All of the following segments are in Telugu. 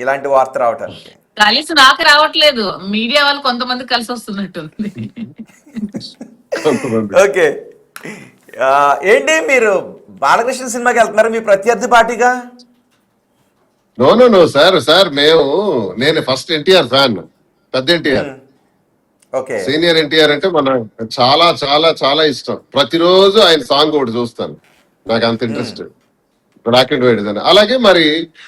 ఇలాంటి వార్త రావటానికి? కలిసి నాకు రావట్లేదు, మీడియా వాళ్ళు కొంతమంది కలిసి వస్తున్నట్టుంది. ఓకే. ఏంటి మీరు బాలకృష్ణ సినిమాకి వెళ్తున్నారు మీ ప్రత్యర్థి పార్టీగా? నో సార్ నేను ఫస్ట్ ఎన్టీఆర్ ఫ్యాన్, పెద్ద ఎన్టీఆర్. ఓకే. సీనియర్ ఎన్టీఆర్ అంటే మన చాలా చాలా చాలా ఇష్టం. ప్రతిరోజు ఆయన సాంగ్ ఒకటి చూస్తాను, నాకు అంత ఇంట్రెస్ట్. బ్లాక్ అండ్ వైట్ అని. అలాగే మరి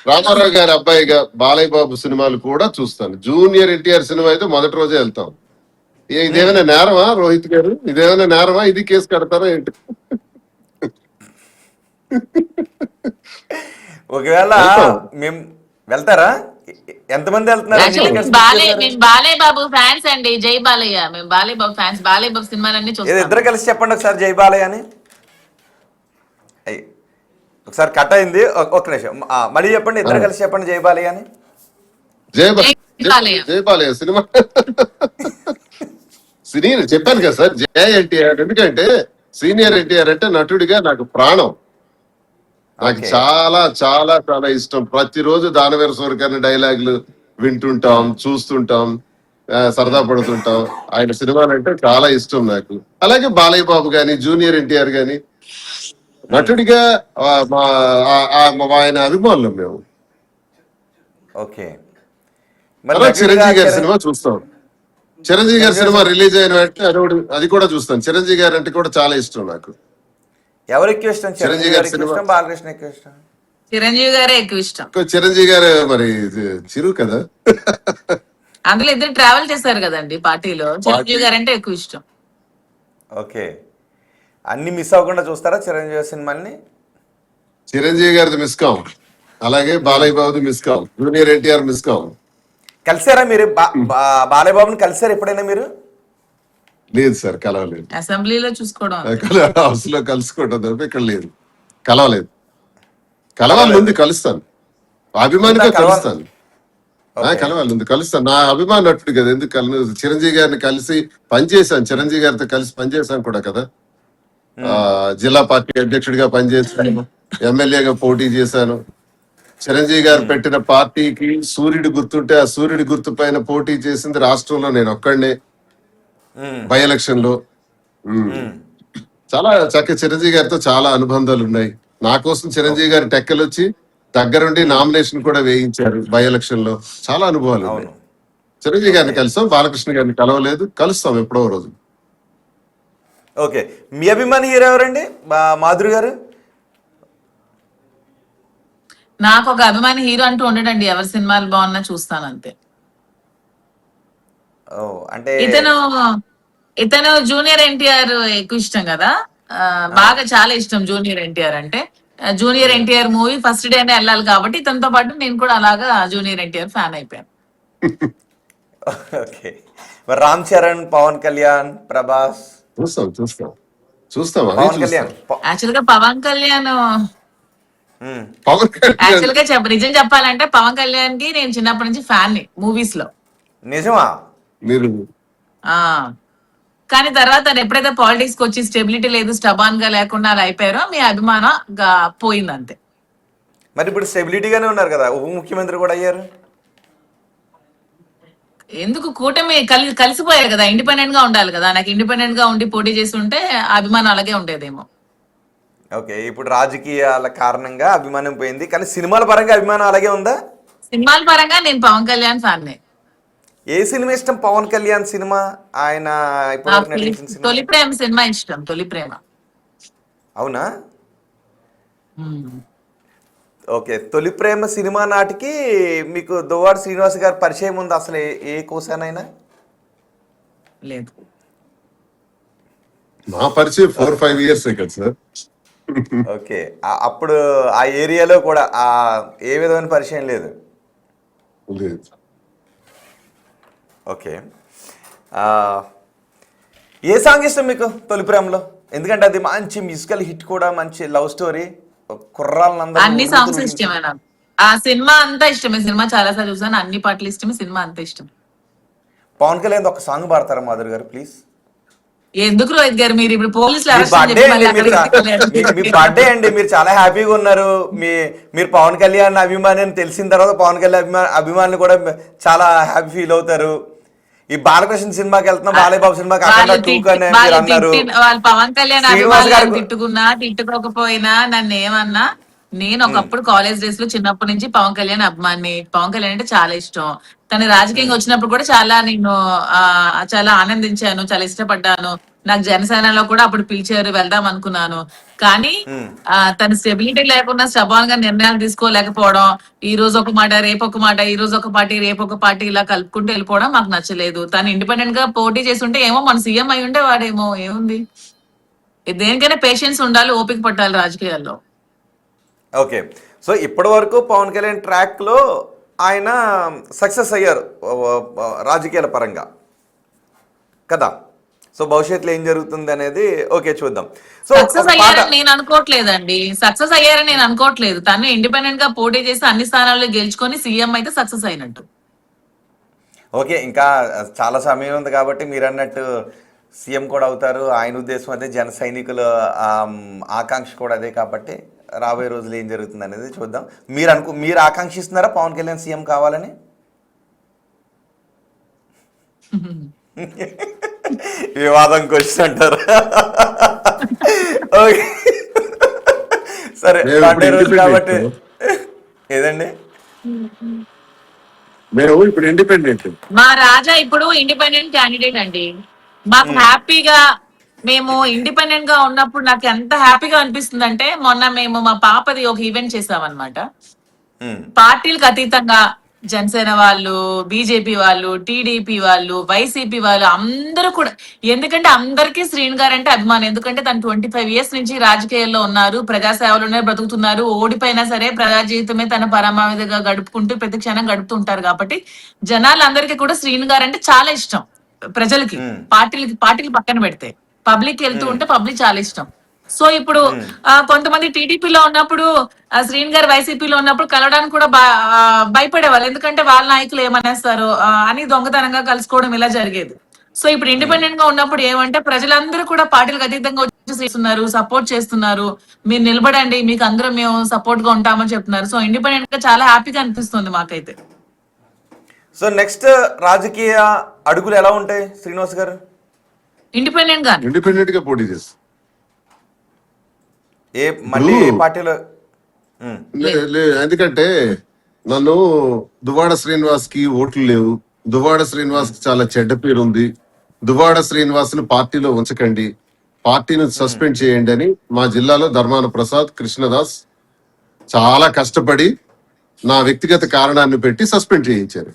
రామారావు గారి అబ్బాయిగా బాలయ్య బాబు సినిమాలు కూడా చూస్తాను. జూనియర్ ఎన్టీఆర్ సినిమా అయితే మొదటి రోజే వెళ్తాం. ఇదేమైనా నేరమా రోహిత్ గారు? ఇదేమైనా నేరమా? ఇది కేసు కడతారా ఏంటి? ఒకవేళ మేము వెళ్తారా? ఎంతమంది వెళ్తున్నారు? బాలయ్య బాబు ఫ్యాన్స్ అండి, జై బాలయ్య. మేము బాలయ్య బాబు ఫ్యాన్స్, బాలయ్య బాబు సినిమాలన్నీ చూస్తాం. ఇద్దరు కలిసి చెప్పండి ఒకసారి జై బాలయ్య అని. ఒకసారి కట్ అయింది, ఒక్క నిమిషం మళ్ళీ చెప్పండి. ఇద్దరు కలిసి చెప్పండి జై బాలయ్య అని. జై బాలయ్య సినిమా సీనియర్ చెప్పాను కదా సార్, జై ఎన్టీఆర్. ఎందుకంటే సీనియర్ ఎన్టీఆర్ అంటే నటుడిగా నాకు ప్రాణం. నాకు చాలా చాలా చాలా ఇష్టం. ప్రతిరోజు దానవీర సూరకర్ణ డైలాగులు వింటుంటాం, చూస్తుంటాం, సరదా పడుతుంటాం. ఆయన సినిమాలు అంటే చాలా ఇష్టం నాకు. అలాగే బాలయ్య బాబు గాని, జూనియర్ ఎన్టీఆర్ గాని నటుడిగా ఆయన అభిమానులు మేము. ఓకే. చిరంజీవి గారి సినిమా చూస్తాం. చిరంజీవి గారి సినిమా రిలీజ్ అయిన వెంటనే అది కూడా చూస్తాను. చిరంజీవి గారు అంటే కూడా చాలా ఇష్టం నాకు. ఎవరు ఎక్కువ ఇష్టం? చిరంజీవి గారి సినిమా, బాలకృష్ణ ఎక్కువ ఇష్టం? చిరంజీవి గారే ఎక్కువ ఇష్టం. చిరంజీవి గారు మరి చిరు కదా, అందులో ఇద్దరు ట్రావెల్ చేశారు కదండి పార్టీలో. చిరంజీవి గారు అంటే ఎక్కువ ఇష్టం. ఓకే. అన్ని మిస్ అవ్వకుండా చూస్తారా చిరంజీవి సినిమాల్ని? చిరంజీవి గారిది మిస్ కాం, అలాగే బాలయ్య బాబుది మిస్ కాం, జూనియర్ ఎన్టీఆర్ మిస్ కాం. కలిసారా మీరు బాలయ్య బాబుని? కలిసారు ఎప్పుడైనా మీరు? లేదు సార్, కలవలేదు. అసెంబ్లీలో చూసుకోవడం, హౌస్ లో కలుసుకోవడం తప్ప ఇక్కడ లేదు, కలవలేదు. కలవాలి ఉంది, కలుస్తాను. అభిమానిగా కలుస్తాను, కలవాలి ఉంది, కలుస్తాను. నా అభిమాన నటుడు కదా, ఎందుకు చిరంజీవి గారిని కలిసి పనిచేశాను, చిరంజీవి గారితో కలిసి పనిచేశాను కూడా కదా. జిల్లా పార్టీ అధ్యక్షుడిగా పనిచేశాను, ఎమ్మెల్యేగా పోటీ చేశాను. చిరంజీవి గారు పెట్టిన పార్టీకి సూర్యుడు గుర్తుంటే ఆ సూర్యుడి గుర్తు పైన పోటీ చేసింది రాష్ట్రంలో నేను ఒక్కడనే, బై ఎలక్షన్ లో. చాలా చక్కగా చిరంజీవి గారితో చాలా అనుబంధాలు ఉన్నాయి. నా కోసం చిరంజీవి గారి టెక్కలు వచ్చి దగ్గరుండి నామినేషన్ కూడా వేయించారు బై ఎలక్షన్ లో. చాలా అనుభవాలు ఉన్నాయి. చిరంజీవి గారిని కలిసాం, బాలకృష్ణ గారిని కలవలేదు, కలుస్తాం ఎప్పుడో రోజు. ఓకే. మీ అభిమాని హీరో ఎవరండి? మాధురి గారు? నాకు ఒక అభిమాని హీరో అంటూ ఉండడండి, ఎవరి సినిమాలు బాగున్నా చూస్తాను అంతే. అంటే ఇతను జూనియర్ ఎన్టీఆర్ ఎక్కువ ఇష్టం కదా, బాగా చాలా ఇష్టం జూనియర్ ఎన్టీఆర్ అంటే. జూనియర్ ఎన్టీఆర్ మూవీ ఫస్ట్ డేనే వెళ్ళాలి కాబట్టి ఇతనితో పాటు నేను కూడా అలాగా జూనియర్ ఎన్టీఆర్ ఫ్యాన్ అయిపోయాను. ఓకే. మరి రామ్ చరణ్, పవన్ కళ్యాణ్, ప్రభాస్? చూస్తాం. పవన్ కళ్యాణ్ యాక్చువల్ గా నిజం చెప్పాలంటే పవన్ కళ్యాణ్ కి నేను చిన్నప్పటి నుంచి ఫ్యాన్ ని మూవీస్ లో. నిజమా? మీరు కానీ తర్వాత ఎప్పుడైతే పాలిటిక్స్ కి వచ్చి స్టెబిలిటీ లేదు, స్టబాన్ గా లేకుండా అలా అయిపోయారో మీ అభిమానం పోయింది అంతే. మరి ఇప్పుడు స్టెబిలిటీగానే ఉన్నారు కదా, ఉప ముఖ్యమంత్రి కూడా అయ్యారు. ఎందుకు కూటమి కలిసిపోయారు కదా, ఇండిపెండెంట్ గా ఉండాలి కదా. నాకు ఇండిపెండెంట్ గా ఉండి పోటీ చేసి ఉంటే అభిమానం అలాగే ఉండేదేమో. ఓకే. ఇప్పుడు రాజకీయాల కారణంగా అభిమానం పోయింది, కానీ సినిమాల పరంగా అభిమానం అలాగే ఉందా? సినిమాల పరంగా నేను పవన్ కళ్యాణ్ ఫ్యాన్. ఏ సినిమా ఇష్టం పవన్ కళ్యాణ్ సినిమా? ఆయన తొలి ప్రేమ సినిమా ఇష్టం. తొలి ప్రేమ. అవునా? ఓకే. తొలి ప్రేమ సినిమా నాటికి మీకు దువ్వాడ శ్రీనివాస్ గారు పరిచయం ఉంది అసలు ఏ కోసానైనా? లేదు. మా పరిచయం 4-5 years కదా సార్. ఓకే. అప్పుడు ఆ ఏరియాలో కూడా ఏ విధమైన పరిచయం లేదు? ఓకే. ఏ సాంగ్ ఇష్టం మీకు తొలి ప్రేమలో? ఎందుకంటే అది మంచి మ్యూజికల్ హిట్ కూడా, మంచి లవ్ స్టోరీ, కుర్రాళ్ళందరూ. అన్ని సాంగ్స్ ఇష్టమే నాకు. ఆ సినిమా అంతా ఇష్టమే. సినిమా చాలా సార్లు చూసాను, అన్ని పాటలు ఇష్టమే, సినిమా అంతా ఇష్టం. పవన్ కళ్యాణ్ ఒక సాంగ్ పాడతారా మాధురి గారు ప్లీజ్? ఎందుకు రోహిత్ గారు మీరు ఇప్పుడు పోలీసులు మీ అరెస్ట్ అని బర్త్డే చెప్పి అండి, మళ్ళీ అక్కడ మీరు ఇంటికి వెళ్ళారు. మీ బర్త్డే అండి, మీరు చాలా హ్యాపీగా ఉన్నారు. మీరు పవన్ కళ్యాణ్ అభిమాని అని తెలిసిన తర్వాత పవన్ కళ్యాణ్ అభిమానులు కూడా చాలా హ్యాపీ ఫీల్ అవుతారు. ఈ బాలకృష్ణ సినిమాకి వెళ్తున్నా, బాలయ్య బాబు సినిమాకి అక్కడ వాళ్ళు 2 అని మీరు వాళ్ళు అన్నారు. వాళ్ళు పవన్ కళ్యాణ్ శ్రీనివాస్ గారు అభిమానులను తిట్టుకున్నా తిట్టుకోకపోయినా నన్ను ఏమన్నా, నేను ఒకప్పుడు కాలేజ్ డేస్ లో చిన్నప్పటి నుంచి పవన్ కళ్యాణ్ అభిమాని. పవన్ కళ్యాణ్ అంటే చాలా ఇష్టం. తను రాజకీయంగా వచ్చినప్పుడు కూడా చాలా నేను చాలా ఆనందించాను, చాలా ఇష్టపడ్డాను. నాకు జనసేనలో కూడా అప్పుడు పిలిచారు, వెళ్దాం అనుకున్నాను. కానీ తన స్టెబిలిటీ లేకుండా స్టబాన్ గా నిర్ణయాలు తీసుకోలేకపోవడం, ఈ రోజు ఒక మాట రేపు ఒక మాట, ఈ రోజు ఒక పార్టీ రేపు ఒక పార్టీ, ఇలా కలుపుకుంటూ వెళ్ళిపోవడం మాకు నచ్చలేదు. తను ఇండిపెండెంట్ గా పోటీ చేసి ఉంటే ఏమో మన సీఎం అయి ఉంటే వాడేమో, ఏముంది, దేనికైనా పేషెన్స్ ఉండాలి, ఓపిక పట్టాలి రాజకీయాల్లో. ఓకే, సో ఇప్పటి వరకు పవన్ కళ్యాణ్ ట్రాక్లో ఆయన సక్సెస్ అయ్యారు రాజకీయాల పరంగా కదా. సో భవిష్యత్తులో ఏం జరుగుతుంది అనేది ఓకే చూద్దాం. సో సక్సెస్ అయ్యారని నేను అనుకోవట్లేదండి, సక్సెస్ అయ్యారని నేను అనుకోవట్లేదు. తను ఇండిపెండెంట్ గా పోటీ చేసి అన్ని స్థానాల్లో గెలుచుకొని సీఎం అయితే సక్సెస్ అయినట్టు. ఓకే, ఇంకా చాలా సమయం ఉంది కాబట్టి మీరు అన్నట్టు సీఎం కూడా అవుతారు. ఆయన ఉద్దేశం అదే, జన సైనికుల ఆకాంక్ష కూడా అదే. కాబట్టి రాబోయే రోజులు ఏం జరుగుతుంది అనేది చూద్దాం. మీరు ఆకాంక్షిస్తున్నారా పవన్ కళ్యాణ్ సీఎం కావాలని? వివాదం క్వశ్చన్ అంటారు. ఓకే సరే, సండే రోజు కాబట్టి ఏదండి, మేము ఇప్పుడు ఇండిపెండెంట్. మా రాజా ఇప్పుడు ఇండిపెండెంట్ క్యాండిడేట్ అండి. మాకు హ్యాపీగా, మేము ఇండిపెండెంట్ గా ఉన్నప్పుడు నాకు ఎంత హ్యాపీగా అనిపిస్తుంది అంటే, మొన్న మేము మా పాపది ఒక ఈవెంట్ చేసామన్నమాట. పార్టీలకు అతీతంగా జనసేన వాళ్ళు, బీజేపీ వాళ్ళు, టీడీపీ వాళ్ళు, వైసీపీ వాళ్ళు అందరూ కూడా, ఎందుకంటే అందరికీ శ్రీను గారు అంటే అభిమానం. ఎందుకంటే తను 25 years నుంచి రాజకీయాల్లో ఉన్నారు, ప్రజాసేవలోనే బ్రతుకుతున్నారు. ఓడిపోయినా సరే ప్రజా జీవితమే తన పరమావధిగా గడుపుకుంటూ ప్రతి క్షణం గడుపుతుంటారు. కాబట్టి జనాలందరికీ కూడా శ్రీను గారు అంటే చాలా ఇష్టం. ప్రజలకి, పార్టీలు పక్కన పెడితే పబ్లిక్ వెళ్తూ ఉంటే పబ్లిక్ చాలా ఇష్టం. సో ఇప్పుడు కొంతమంది టీడీపీలో ఉన్నప్పుడు, శ్రీన్ గారు వైసీపీలో ఉన్నప్పుడు కలవడానికి కూడా భయపడేవాళ్ళు. ఎందుకంటే వాళ్ళ నాయకులు ఏమనేస్తారు అని దొంగతనంగా కలుసుకోవడం ఇలా జరిగేది. సో ఇప్పుడు ఇండిపెండెంట్ గా ఉన్నప్పుడు ఏమంటే ప్రజలందరూ కూడా పార్టీలకు అతీతంగా వచ్చేస్తున్నారు, సపోర్ట్ చేస్తున్నారు. మీరు నిలబడండి, మీకు అందరం మేము సపోర్ట్ గా ఉంటామని చెప్తున్నారు. సో ఇండిపెండెంట్ గా చాలా హ్యాపీగా అనిపిస్తుంది మాకైతే. సో నెక్స్ట్ రాజకీయ అడుగులు ఎలా ఉంటాయి శ్రీనివాస్ గారు? ఇండిపెండెంట్ గా పోటీ చేస్తారు. మళ్ళీ ఏ పార్టీలో? ఎందుకంటే నన్ను దువ్వాడ శ్రీనివాస్ కి ఓట్లు లేవు, దువ్వాడ శ్రీనివాస్ కి చాలా చెడ్డ పేరు ఉంది, దువ్వాడ శ్రీనివాస్ ను పార్టీలో ఉంచకండి, పార్టీని సస్పెండ్ చేయండి అని మా జిల్లాలో ధర్మాన ప్రసాద్, కృష్ణదాస్ చాలా కష్టపడి నా వ్యక్తిగత కారణాన్ని పెట్టి సస్పెండ్ చేయించారు.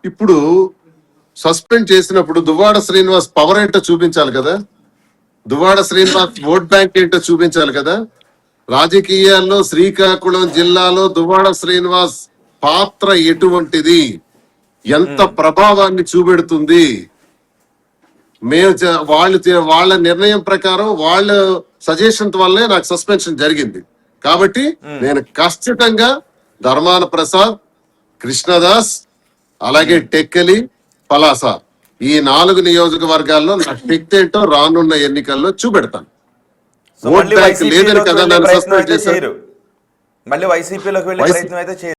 ఇప్పుడు సస్పెండ్ చేసినప్పుడు దువ్వాడ శ్రీనివాస్ పవర్ ఏంటో చూపించాలి కదా, దువ్వాడ శ్రీనివాస్ ఓట్ బ్యాంక్ ఏంటో చూపించాలి కదా. రాజకీయాల్లో శ్రీకాకుళం జిల్లాలో దువ్వాడ శ్రీనివాస్ పాత్ర ఎటువంటిది, ఎంత ప్రభావాన్ని చూపెడుతుంది, వాళ్ళ నిర్ణయం ప్రకారం వాళ్ళ సజెషన్ వల్లే నాకు సస్పెన్షన్ జరిగింది. కాబట్టి నేను ఖచ్చితంగా ధర్మాన ప్రసాద్, కృష్ణదాస్, అలాగే టెక్కలి, పలాస ఈ 4 నియోజకవర్గాల్లో నా శక్తి ఏంటో రానున్న ఎన్నికల్లో చూపెడతాను. ఓట్ బ్యాంక్ లేదని కదా నన్ను సస్పెండ్ చేశారు. మళ్ళీ వైసీపీలోకి వెళ్ళే ప్రయత్నం అయితే